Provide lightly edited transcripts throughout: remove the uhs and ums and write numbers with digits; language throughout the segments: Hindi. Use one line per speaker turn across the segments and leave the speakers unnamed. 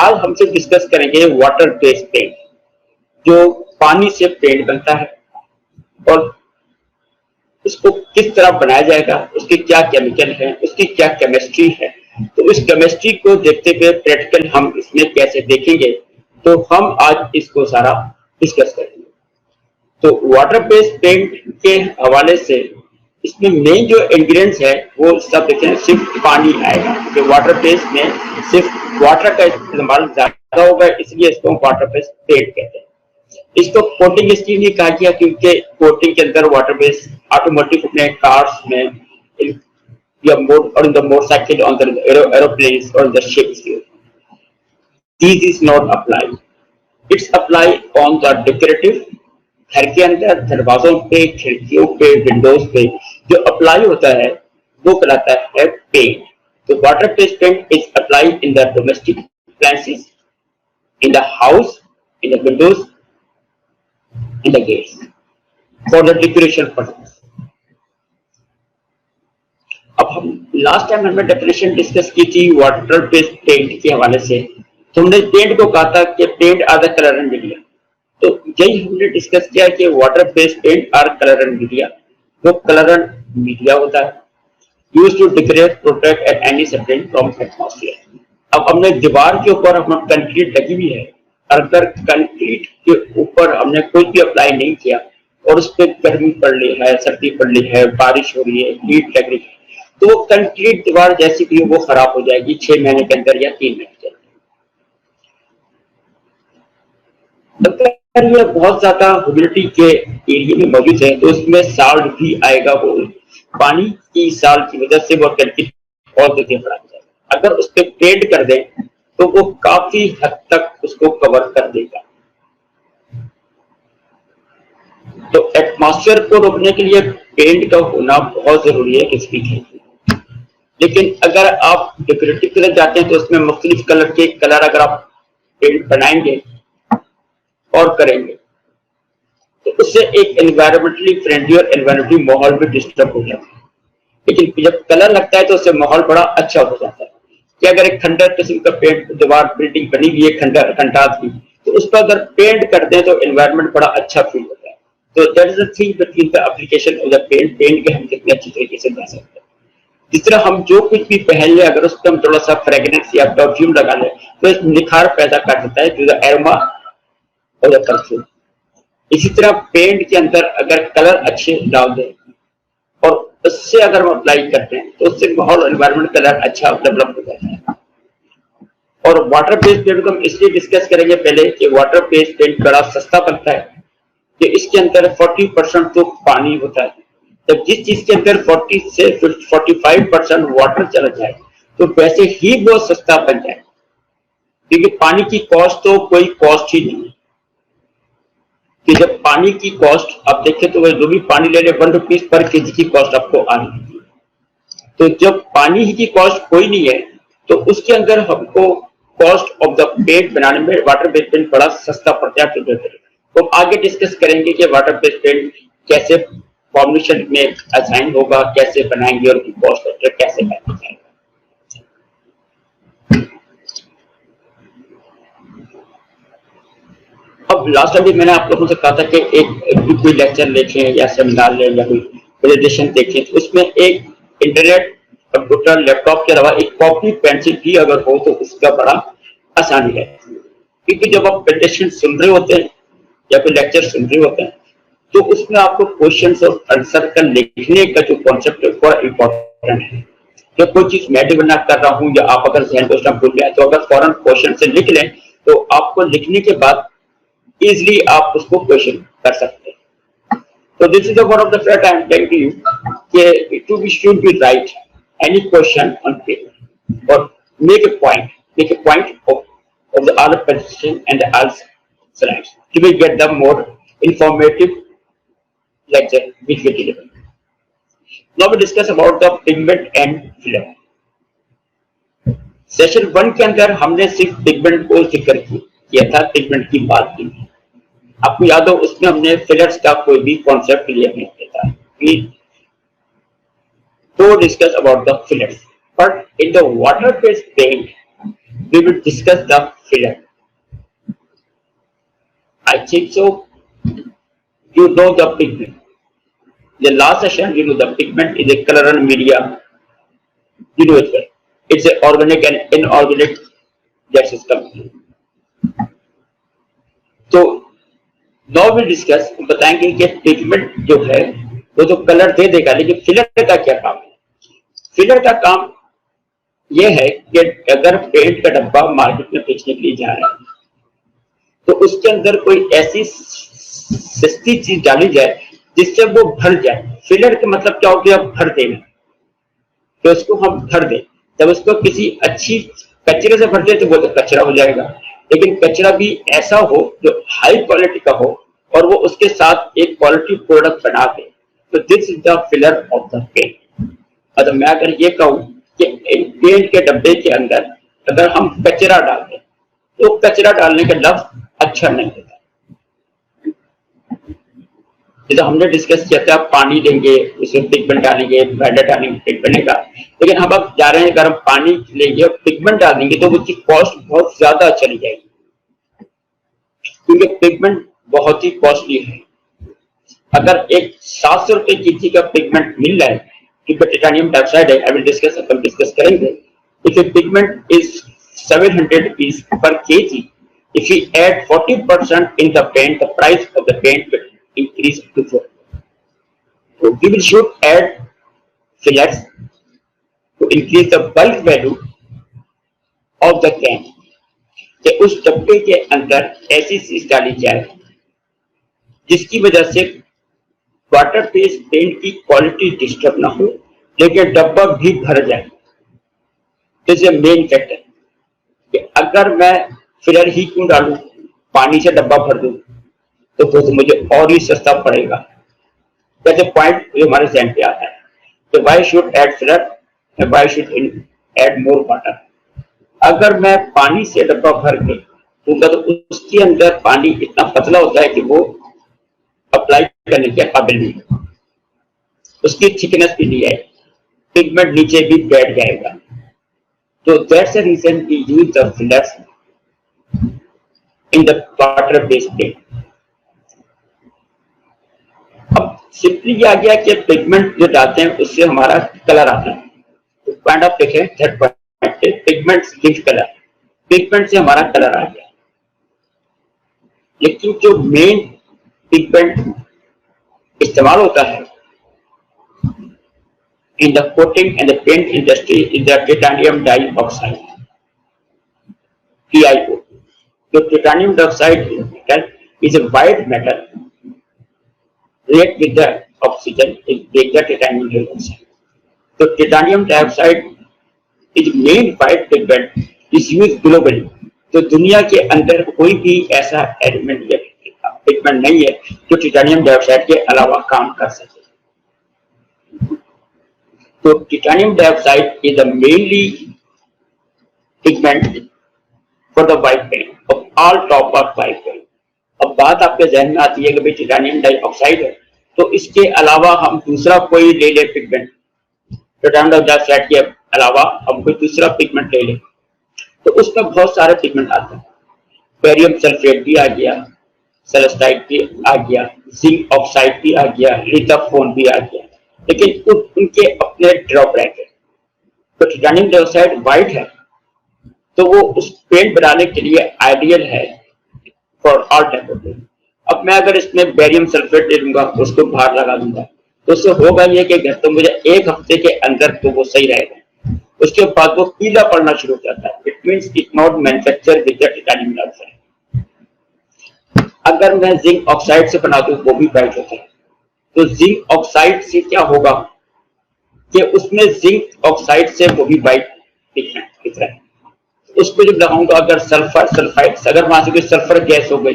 आज हमसे डिस्कस करेंगे वाटर बेस्ड पेंट, जो पानी से पेंट बनता है और इसको किस तरह बनाया जाएगा, उसके क्या केमिकल है, उसकी क्या केमिस्ट्री है। तो इस केमिस्ट्री को देखते हुए प्रैक्टिकल हम इसमें कैसे देखेंगे, तो हम आज इसको सारा डिस्कस करेंगे। तो वाटर बेस्ड पेंट के हवाले से इसमें मेन जो इंग्रेडिएंट्स है वो सब देखें, सिर्फ पानी आएगा। तो वाटर बेस्ड में सिर्फ वाटर का इस्तेमाल ज्यादा होगा, इसलिए इसको वाटर बेस्ड पेंट कहते हैं। इसको कोटिंग इसलिए नहीं कहा गया क्योंकि कोटिंग के अंदर वाटर बेस्ड ऑटोमोटिव अपने कार्स में या और the motorcycle on the aeroplanes और the ships, this is not apply. It's apply on the decorative, घर के अंदर दरवाजों पे, खिड़कियों पे, विंडोज पे जो अप्लाई होता है वो कहलाता है पेंट। तो water based paint is applied in the domestic appliances, in the house, in the windows, in the gates for the decoration purpose. अब हम लास्ट टाइम हमने डेफिनेशन डिस्कस की थी वाटर बेस्ड पेंट के हवाले से। तो हमने पेंट को कहा था कि paint are the colour and media. तो यही हमने डिस्कस किया कि water based paint are colour and media. वो कलर एंड मीडिया होता है used to decorate, protect and any substance from atmosphere. अब हमने दीवार के ऊपर हम कंक्रीट लगी हुई है, अगर कंक्रीट के ऊपर हमने कोई भी अप्लाई नहीं किया और उस पर गर्मी पड़ रही है, सर्दी पड़ रही है, बारिश हो रही है, हीट लग रही है, तो वो कंक्रीट दीवार जैसी भी वो खराब हो जाएगी 6 महीने के अंदर या 3 महीने के अंदर। अगर ये बहुत ज्यादा ह्यूमिडिटी के एरिया में मौजूद है तो उसमें साल्ट भी आएगा, वो पानी की साल्ट की वजह से वो कंक्रीट और देखिए खराब हो जाएगा। अगर उस पर पेंट कर दें तो वो काफी हद तक उसको कवर कर देगा। तो एटमॉस्फेयर को रोकने के लिए पेंट का होना बहुत जरूरी है किसी भी घर में। लेकिन अगर आप डेकोरेटिव कलर जाते हैं तो उसमें मुख्तलिफ कलर के कलर अगर आप पेंट बनाएंगे और करेंगे तो उससे एक एनवायरमेंटली फ्रेंडली और एनवायरमेंटली माहौल भी डिस्टर्ब हो जाता है। लेकिन जब कलर लगता है तो उससे माहौल बड़ा अच्छा हो जाता है कि अगर एक खंडर किस्म का पेंट दीवार बिल्डिंग बनी हुई है खंडात की, तो उस पर अगर पेंट कर दें तो एनवायरमेंट बड़ा अच्छा फील होता है। तो that is the thing between the application of the paint के हम कितने अच्छी तरीके से बना सकते हैं। जिस तरह हम जो कुछ भी पहन ले अगर उस पर हम थोड़ा सा फ्रेग्रेंस या परफ्यूम लगा लें तो इस निखार पैदा कर देता है, जो एरोमा और द परफ्यूम। इसी तरह पेंट के अंदर अगर कलर अच्छे डाल दें और उससे अगर हम अप्लाई करते हैं तो उससे माहौल एनवायरमेंट कलर अच्छा डेवलप हो जाता है। और वाटर बेस्ड पेंट को हम इसलिए डिस्कस करेंगे पहले कि वाटर बेस्ड पेंट बड़ा सस्ता बनता है कि इसके अंदर 40% तो पानी होता है। जब जिस चीज के अंदर 40 से 45% वाटर चला जाए तो वैसे ही वो सस्ता बन जाए, क्योंकि पानी की कॉस्ट तो कोई कॉस्ट ही नहीं है। कि जब पानी की कॉस्ट आप देखें तो जो भी पानी ले रहे 1 रुपीज पर केजी की कॉस्ट आपको आ रही है। तो जब पानी ही की कॉस्ट कोई नहीं है तो उसके अंदर हमको कॉस्ट ऑफ द पेंट बनाने में वाटर बेस्ड पेंट बड़ा सस्ता पड़ता है। तो आगे डिस्कस करेंगे कि वाटर बेस्ड पेंट कैसे फॉर्मुलेशन में असाइन होगा, कैसे बनाएंगे और कॉस्ट स्ट्रक्चर कैसे बनाया जाएगा। अब लास्ट टाइम भी मैंने आप लोगों से कहा था कि एक कोई लेक्चर देखें या सेमिनार लें या कोई प्रेजेंटेशन देखें तो उसमें एक इंटरनेट, कंप्यूटर, लैपटॉप के अलावा एक कॉपी पेंसिल भी अगर हो तो उसका बड़ा आसानी है। क्योंकि जब आप प्रेजेंटेशन सुन रहे होते हैं या कोई लेक्चर सुन रहे होते हैं तो उसमें आपको क्वेश्चंस और आंसर का लिखने का जो कॉन्सेप्ट है बड़ा इंपॉर्टेंट है। जब कोई चीज मैं डिवेलप कर रहा हूँ या आप अगर जहन को भूल गए तो अगर फौरन क्वेश्चन से लिख लें तो आपको लिखने के बाद इजिली आप उसको क्वेश्चन कर सकते हैं। तो this is one of the fact I am telling to you कि to be should be right any question on paper और make a point of the all presentation and the all slides to be get the more informative lecture which we deliver. Now we discuss about the pigment and filler. Session 1 के अंदर हमने सिर्फ पिगमेंट को जिक्र किया था, पिगमेंट की बात की। आपको याद हो उसमें हमने फिलर्स का कोई भी कॉन्सेप्ट क्लियर नहीं किया था। तो discuss about the fillers, but in the water based paint we will discuss the filler. I think so. You know the pigment. The last session, you know the pigment is a color and media. You know it well. It's an organic and inorganic gases company. तो now we discuss, बताएंगे कि पिगमेंट जो है वो तो कलर दे देगा, लेकिन फिलर का क्या काम है। फिलर का काम यह है कि अगर पेंट का डब्बा मार्केट में बेचने के लिए जा रहा है तो उसके अंदर कोई ऐसी सस्ती चीज डाली जाए जिससे वो भर जाए। फिलर का मतलब क्या हो गया, भर देना। तो उसको हम भर दें, जब उसको किसी अच्छी कचरे से भर दे तो वो तो कचरा हो जाएगा, लेकिन कचरा भी ऐसा हो जो हाई क्वालिटी का हो और वो उसके साथ एक क्वालिटी प्रोडक्ट बना दे। तो this is the filler of the paint. अगर मैं अगर ये कहूँ कि पेंट के डब्बे के अंदर अगर हम कचरा डाल दें तो कचरा डालने का लफ्ज अच्छा नहीं होता। जैसे हमने डिस्कस किया था, पानी देंगे उसमें पिगमेंट डालेंगे, बैटर डालेंगे, पिगमेंट बनेगा। लेकिन हम अब जा रहे हैं, अगर हम पानी लेंगे और पिगमेंट डाल देंगे तो उसकी कॉस्ट बहुत ज्यादा चली जाएगी, क्योंकि पिगमेंट बहुत ही कॉस्टली है। अगर एक 700 रुपए केजी का पिगमेंट मिल रहा है, क्योंकि टिटानियम डाइऑक्साइड है, आई विल डिस्कस, अपन डिस्कस करेंगे। If a pigment is 700 rupees per kg, if we add 40% in the paint, the price of the paint will increase to 4. So we will should add fillers to increase the bulk value of the can. कि उस डब्बे के अंदर ऐसी चीज डाली जाए जिसकी वजह से वाटर बेस्ड पेंट की क्वालिटी डिस्टर्ब ना हो, लेकिन डब्बा भी भर जाए। दिस इज मेन फैक्टर कि अगर मैं फिलर ही क्यों डालूं, पानी से डब्बा भर दूं तो मुझे और ही सस्ता पड़ेगा। जैसे पॉइंट जो हमारे जहन पे आता है कि why should add filler and why should add more water. अगर मैं पानी से डब्बा भर के दूंगा तो उसके अंदर पानी इतना पतला होता है कि वो अप्लाई करने के काबिल नहीं, उसकी थिकनेस भी नहीं है, पिगमेंट नीचे भी बैठ जाएगा। तो that's the reason we use the fillers in the water based paint. अब सिंपली ये आ गया कि पिगमेंट जो डालते हैं उससे हमारा कलर आता है। तो पॉइंट आप देखें, third point, pigment give colour. Pigment से हमारा कलर आ गया, लेकिन जो मेन पिगमेंट इस्तेमाल होता है in the coating and the paint industry is the titanium dioxide, TiO। तो titanium dioxide is a white metal react with the oxygen it break the titanium dioxide. So titanium dioxide is main white pigment is used globally. तो दुनिया के अंदर कोई भी ऐसा एलिमेंट या पिगमेंट नहीं है जो टिटानियम डाइऑक्साइड के अलावा काम कर सके। तो titanium dioxide is the mainly pigment for the white paint of all top of white paint. अब बात आपके जहन में आती है कि भाई टिटानियम डाइऑक्साइड है, तो इसके अलावा हम दूसरा कोई ले ले पिगमेंट, टिटानियम डाइऑक्साइड के अलावा हम कोई दूसरा पिगमेंट ले ले तो उसमें बहुत सारे पिगमेंट आते हैं। बेरियम सल्फेट भी आ गया, सेलेस्टाइट भी आ गया, जिंक ऑक्साइड भी आ गया, लिथोफोन भी आ गया, लेकिन उनके अपने ड्रॉबैक है। तो टिटानियम डाइऑक्साइड व्हाइट है तो वो उस पेंट बनाने के लिए आइडियल है for all type of paint. अब मैं अगर इसमें बेरियम सल्फेट ले लूंगा, उसको बाहर लगा दूंगा, तो उससे होगा ये कि तो मुझे एक हफ्ते के अंदर तो वो सही रहेगा, उसके बाद वो पीला पड़ना शुरू हो जाता है। It means it not manufacture with the titanium dioxide. अगर मैं जिंक ऑक्साइड से बना दूं वो भी व्हाइट होता है। तो जिंक ऑक्साइड से क्या होगा कि उसमें जिंक ऑक्साइड से वो भी व्हाइट पिगमेंट दिख रहा है। उसको जब लगाऊंगा, अगर सल्फर सल्फाइड, अगर वहां से कोई सल्फर गैस हो गई,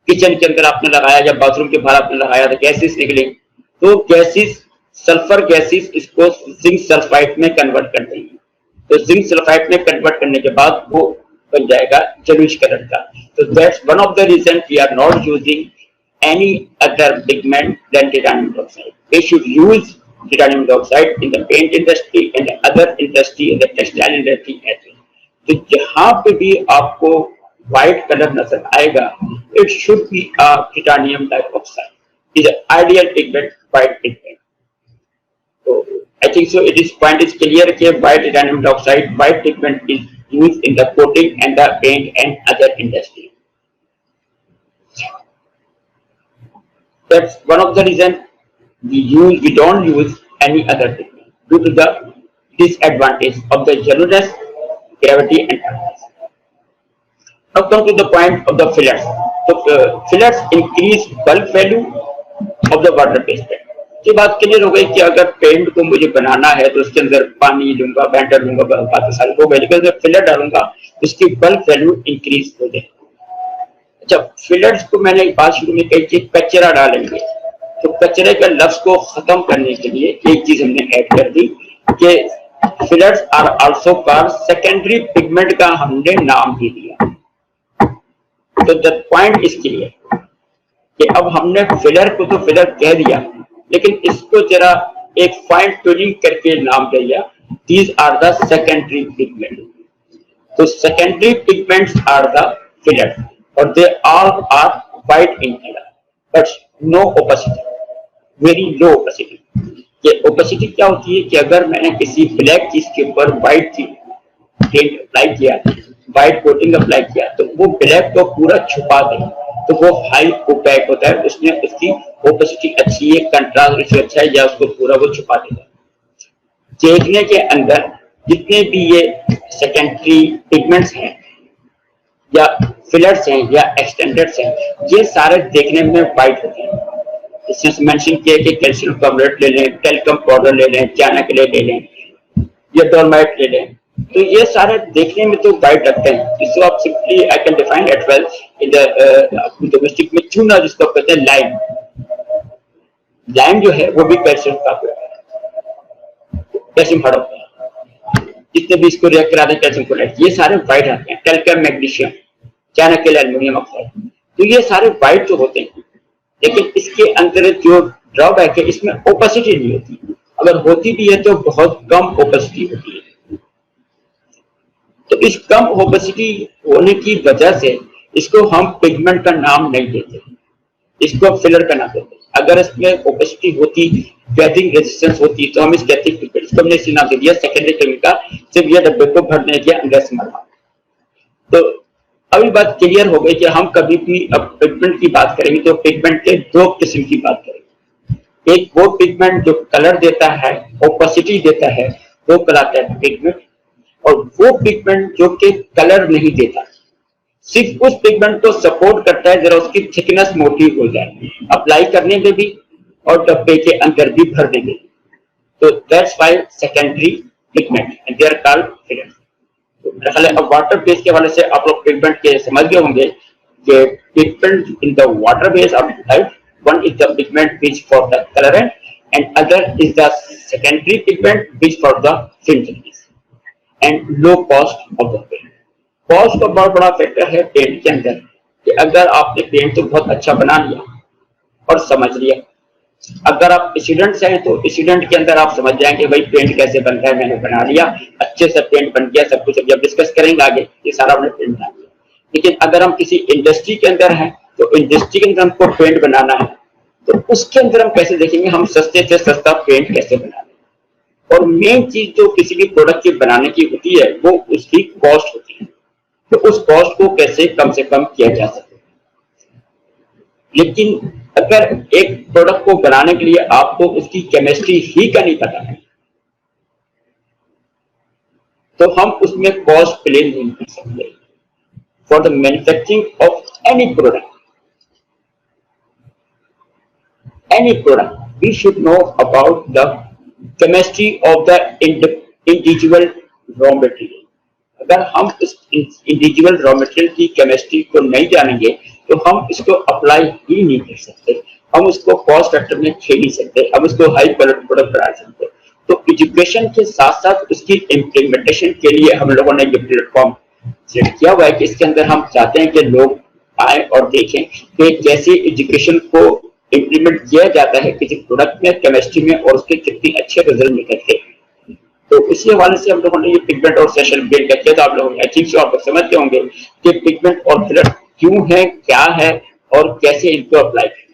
किचन के अंदर आपने लगाया या बाथरूम के बाहर आपने लगाया तो गैसेस निकले, तो गैसेस सल्फर गैसेस इसको जिंक सल्फाइड में कन्वर्ट कर देंगे। तो जिंक सल्फाइड में कन्वर्ट करने के बाद वो बन जाएगा येलोइश कलर का। तो that's one of the reason we are not using any other pigment than titanium dioxide. We should use titanium dioxide in the paint industry and other industry, in the textile industry as well. तो जहां पे भी आपको व्हाइट कलर नजर आएगा, it should be a titanium dioxide is ideal pigment, white pigment. तो I think so it is point is clear कि white titanium dioxide white pigment is used in the coating and the paint and other industry. That's one of the reason we don't use any other pigment due to the disadvantage of the yellowness, gravity and hardness. Now come to the point of the fillers. So fillers increase bulk value of the water based paint. ये बात क्लियर हो गई कि अगर पेंट को मुझे बनाना है तो उसके अंदर पानी लूंगा, बैटर लूंगा, बाकी सारी हो गई, लेकिन अगर फिलर डालूंगा तो इसकी बल्क वैल्यू इंक्रीज हो जाएगी। अच्छा, फिलर्स को मैंने एक बात शुरू में कही कि कचरा डालेंगे, तो कचरे के लफ्ज को खत्म करने के लिए एक चीज हमने ऐड कर दी कि fillers are also called secondary pigment का हमने नाम भी दिया। तो द पॉइंट इज क्लियर कि अब हमने फिलर को तो फिलर कह दिया, लेकिन इसको जरा एक फाइन ट्यूनिंग करके नाम दिया, these are the secondary pigment. तो secondary pigments are the filler और they all are white in colour but no opacity, very low opacity. ये ओपेसिटी क्या होती है कि अगर मैंने किसी ब्लैक चीज के ऊपर व्हाइट पेंट अप्लाई किया, व्हाइट कोटिंग अप्लाई किया, तो वो ब्लैक को पूरा छुपा दे, तो वो हाई ओपैक होता है, उसमें उसकी ओपेसिटी अच्छी है, कंट्रास्ट रेशियो अच्छा है, या उसको पूरा वो छुपा देगा। देखने के अंदर जितने भी ये सेकेंडरी पिगमेंट्स हैं या फिलर्स हैं या एक्सटेंडर्स हैं, ये सारे देखने में व्हाइट होते हैं। इसमें मेंशन किया कि कैल्शियम कार्बोनेट ले लें, टेल्कम पाउडर ले लें, चाना के लिए ले लें या डोलमाइट ले लें, तो ये सारे देखने में तो व्हाइट लगते हैं। इसको आप simply I can define it well in the domestic में चूना जिसको कहते हैं लाइम। लाइम जो है वो भी कैल्शियम का कैल्शियम हार्ड होता है, जितने भी इसको रिएक्ट कराते हैं कैल्शियम क्लोराइड, ये सारे व्हाइट आते हैं। Calcium, magnesium, Chanakya, aluminium oxide, तो ये सारे व्हाइट तो होते हैं, लेकिन इसके अंदर जो ड्रॉबैक है इसमें ओपेसिटी नहीं होती, अगर होती भी है तो बहुत कम ओपेसिटी होती है। तो इस कम ओपेसिटी होने की वजह से इसको हम पिगमेंट का नाम नहीं देते, इसको फिलर का नाम देते। अगर इसमें ओपेसिटी होती, वेटिंग रेजिस्टेंस होती, तो हम इसको हमने इसी नाम दे दिया सेकेंडरी पिगमेंट का, सिर्फ ये डब्बे को भरने के अंदर से मरवा। तो अभी बात क्लियर हो गई कि हम कभी भी अब पिगमेंट की बात करेंगे तो पिगमेंट के दो किस्म की बात करेंगे। एक वो पिगमेंट जो कलर देता है, ओपेसिटी देता है, वो कहलाता है पिगमेंट, और वो पिगमेंट जो कि कलर नहीं देता, सिर्फ उस पिगमेंट को सपोर्ट करता है, जरा उसकी थिकनेस मोटी हो जाए अप्लाई करने में भी और डब्बे के अंदर भी भरने में। तो that's why secondary pigment and they are called filler. तो मेरा ख्याल है अब वाटर बेस के हवाले से आप लोग पिगमेंट के समझ गए होंगे कि pigment in the water base of life, one is the pigment which for the colourant and other is the secondary pigment which for the film thickness and low cost of the paint. Cost का बहुत बड़ा फैक्टर है पेंट के अंदर कि अगर आपने पेंट तो बहुत अच्छा बना लिया और समझ लिया, अगर आप स्टूडेंट्स हैं तो स्टूडेंट के अंदर आप समझ जाएंगे भाई पेंट कैसे बनता है, मैंने बना लिया, अच्छे से पेंट बन गया, सब कुछ। अभी आप डिस्कस करेंगे आगे, ये सारा हमने पेंट बना लिया। लेकिन अगर हम किसी इंडस्ट्री के अंदर हैं तो इंडस्ट्री के अंदर हमको पेंट बनाना है, तो उसके अंदर हम कैसे देखेंगे हम सस्ते से सस्ता पेंट कैसे बनाना है। और मेन चीज जो किसी भी प्रोडक्ट के बनाने की होती है वो उसकी कॉस्ट होती है, तो उस कॉस्ट को कैसे कम से कम किया जा सके। लेकिन अगर एक प्रोडक्ट को बनाने के लिए आपको उसकी केमिस्ट्री ही का नहीं पता है तो हम उसमें कॉस्ट प्ले नहीं कर सकते। For the manufacturing of any product we should know about the chemistry of the individual raw material. अगर हम इस इंडिविजुअल रॉ मटेरियल की केमिस्ट्री को नहीं जानेंगे तो हम इसको अप्लाई ही नहीं कर सकते, हम उसको कॉस्ट फैक्टर में खेल नहीं सकते, हम उसको हाई क्वालिटी प्रोडक्ट बना सकते। तो एजुकेशन के साथ साथ उसकी इम्प्लीमेंटेशन के लिए हम लोगों ने ये प्लेटफॉर्म सेट किया हुआ है कि इसके अंदर हम चाहते हैं कि लोग आए और देखें कि कैसे एजुकेशन को इम्प्लीमेंट किया जाता है किसी प्रोडक्ट में, केमिस्ट्री में, और उसके कितने अच्छे रिजल्ट निकलते हैं। तो इसी हवाले से हम लोगों ने ये पिगमेंट और सेशन बिल्ड किया। तो आप लोग अचीव से आप लोग समझते होंगे कि पिगमेंट और फिलर क्यों है, क्या है और कैसे इनको अप्लाई करें।